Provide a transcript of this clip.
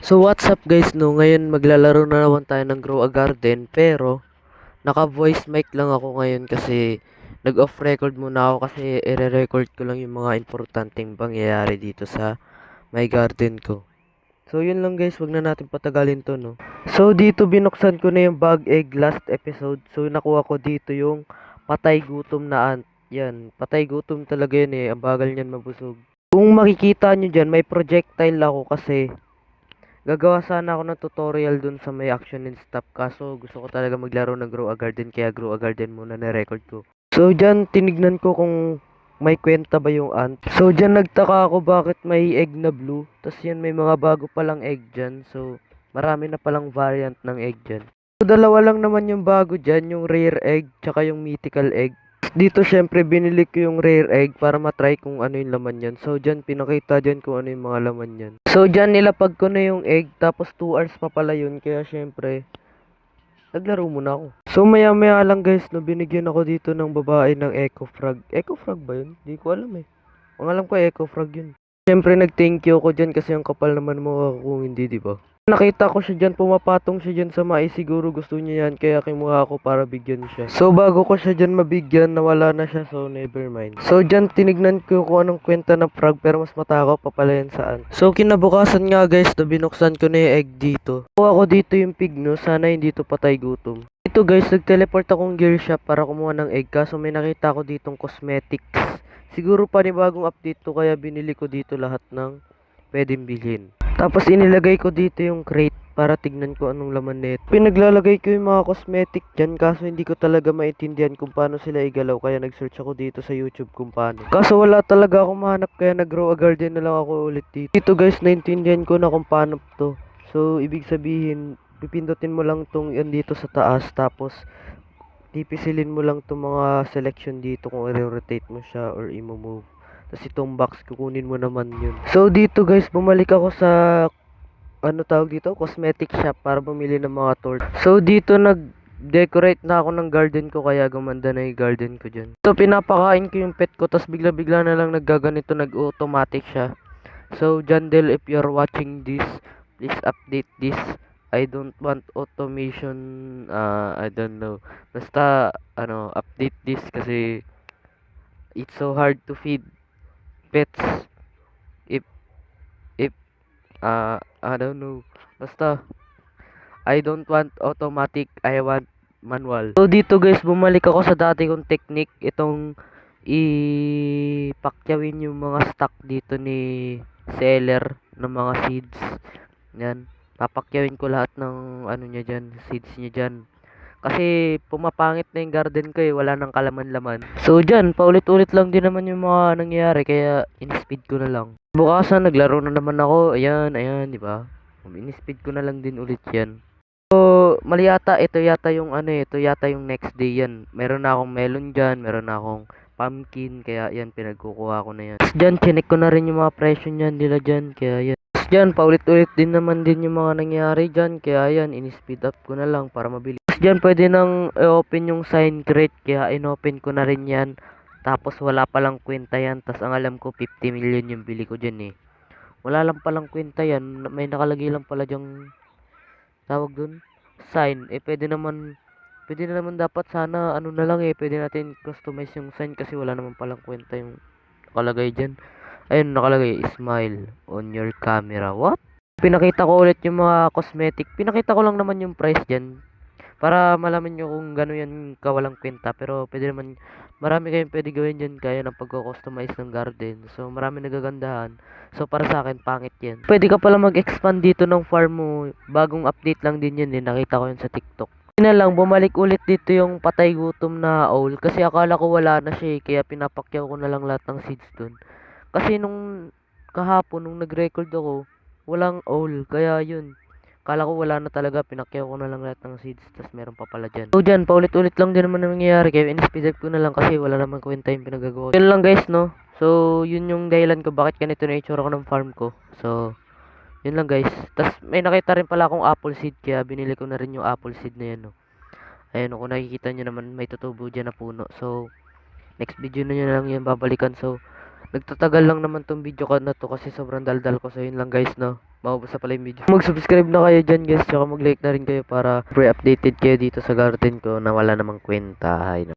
So what's up guys, no? Ngayon maglalaro na naman tayo ng Grow a Garden, pero naka-voice mic lang ako ngayon kasi nag-off record muna ako kasi i-record ko lang yung mga importanteng pangyayari dito sa my garden ko. So yun lang guys, wag na natin patagalin to, no? So dito binuksan ko na yung bag egg last episode. So nakuha ko dito yung patay gutom na ant. Yan, patay gutom talaga yun eh. Ang bagal niyan mabusog. Kung makikita nyo dyan, may projectile ako kasi gagawa sana ako ng tutorial dun sa may action and stop, kaso gusto ko talaga maglaro ng Grow a Garden kaya Grow a Garden muna na record ko. So dyan tinignan ko kung may kwenta ba yung ant. So dyan nagtaka ako bakit may egg na blue. Tas yan may mga bago palang egg dyan. So marami na palang variant ng egg dyan. So dalawa lang naman yung bago dyan, yung rare egg tsaka yung mythical egg. Dito syempre binili ko yung rare egg para matry kung ano yung laman yan. So dyan pinakita dyan kung ano yung mga laman yan. So dyan nilapag ko na yung egg tapos 2 hours pa pala yun. Kaya syempre naglaro muna ako. So maya maya lang guys, no, binigyan ako dito ng babae ng Echo Frog. Echo Frog ba yun? Di ko alam eh. Ang alam ko Echo Frog yun. Syempre nag-thank you ako dyan kasi ang kapal naman mo kung hindi, di ba? Nakita ko siya dyan, pumapatong siya dyan sa mais. Siguro gusto niya yan, kaya kinuha ako para bigyan siya. So bago ko siya dyan mabigyan, nawala na siya, so never mind. So dyan tinignan ko kung anong kwenta ng frog, pero mas matakaw pa pala yan saan. So kinabukasan nga guys, na binuksan ko na yung egg dito. Kuha ko dito yung pig, no, sana hindi to patay gutom. Ito guys, nag-teleport akong gear shop para kumuha ng egg, kaso may nakita ko ditong cosmetics. Siguro panibagong update to, kaya binili ko dito lahat ng pwedeng bilhin. Tapos inilagay ko dito yung crate para tignan ko anong laman nito. Pinaglalagay ko yung mga cosmetic dyan, kaso hindi ko talaga maintindihan kung paano sila igalaw, kaya nag-search ako dito sa YouTube kung paano. Kaso wala talaga akong mahanap, kaya nag-grow a garden na lang ako ulit dito. Dito guys, naintindihan ko na kung paano to. So ibig sabihin, pipindutin mo lang tong yan dito sa taas, tapos pipisilin mo lang tong mga selection dito kung i-rotate mo siya or i-move. Tapos itong box, kukunin mo naman yun. So dito guys, bumalik ako sa ano tawag dito, cosmetic shop para bumili ng mga torch. So dito nag-decorate na ako ng garden ko, kaya gumanda na yung garden ko dyan. So pinapakain ko yung pet ko, tapos bigla-bigla na lang naggaganito, nag-automatic siya. So Jandel, if you're watching this, please update this. I don't want automation, I don't know. Basta, update this kasi it's so hard to feed pets if if I don't know. Basta I don't want automatic, I want manual. So dito guys, bumalik ako sa dati kong technique, itong ipakyawin yung mga stock dito ni seller ng mga seeds. Yan, papakyawin ko lahat ng ano niya diyan, seeds niya diyan. Kasi pumapangit na yung garden ko eh, wala nang kalaman-laman. So dyan, paulit-ulit lang din naman yung mga nangyayari, kaya in-speed ko na lang. Bukasan, naglaro na naman ako, ayan, ayan, di ba? In-speed ko na lang din ulit yan. So, mali yata, ito yata yung next day yan. Meron na akong melon dyan, meron na akong pumpkin, kaya yan, pinagkukuha ko na yan. Tapos dyan, chinek ko na rin yung mga presyo niyan nila dyan, kaya yan. Tapos dyan, paulit-ulit din naman din yung mga nangyayari dyan, kaya yan, in-speed up ko na lang para mabilis. Diyan pwede nang i-open yung sign crate, kaya in-open ko na rin yan. Tapos wala palang kwenta yan, tas ang alam ko 50 million yung bili ko dyan eh. Wala lang palang kwenta yan, may nakalagay lang pala dyang tawag dun, sign. Pwede na naman dapat sana ano na lang eh, pwede natin customize yung sign kasi wala naman palang kwenta yung nakalagay dyan. Ayun, nakalagay, smile on your camera. What? Pinakita ko ulit yung mga cosmetic, pinakita ko lang naman yung price dyan para malaman nyo kung gano'n yan kawalang kwenta. Pero pwede naman, marami kayong pwede gawin dyan kaya ng pagko-customize ng garden. So marami nagagandahan. So para sa akin, pangit yan. Pwede ka pala mag-expand dito ng farm mo. Bagong update lang din yun eh. Nakita ko yun sa TikTok. Yun na lang, bumalik ulit dito yung patay gutom na owl. Kasi akala ko wala na siya eh. Kaya pinapakyaw ko na lang lahat ng seeds dun. Kasi nung kahapon, nung nag-record ako, walang owl. Kaya yun. Kala ko wala na talaga, pinakyaw ko na lang lahat ng seeds, tas meron pa pala dyan. So dyan, paulit-ulit lang din naman ang nangyayari, kaya in-speed up ko na lang kasi wala naman kwenta yung pinagagawa. Yun lang guys, no? So, yun yung dahilan ko bakit ganito na itsura ko ng farm ko. So, yun lang guys. Tas may nakita rin pala akong apple seed, kaya binili ko na rin yung apple seed na yan, no? Ayan, kung nakikita nyo naman, may tutubo dyan na puno. So, next video na nyo na lang yan babalikan. So, nagtatagal lang naman tong video ko na to kasi sobrang daldal ko. So, yun lang guys, no? maubos na pala yung video. Mag-subscribe na kayo dyan guys, tsaka mag-like na rin kayo para pre-updated kayo dito sa garden ko na wala namang kwenta. Hay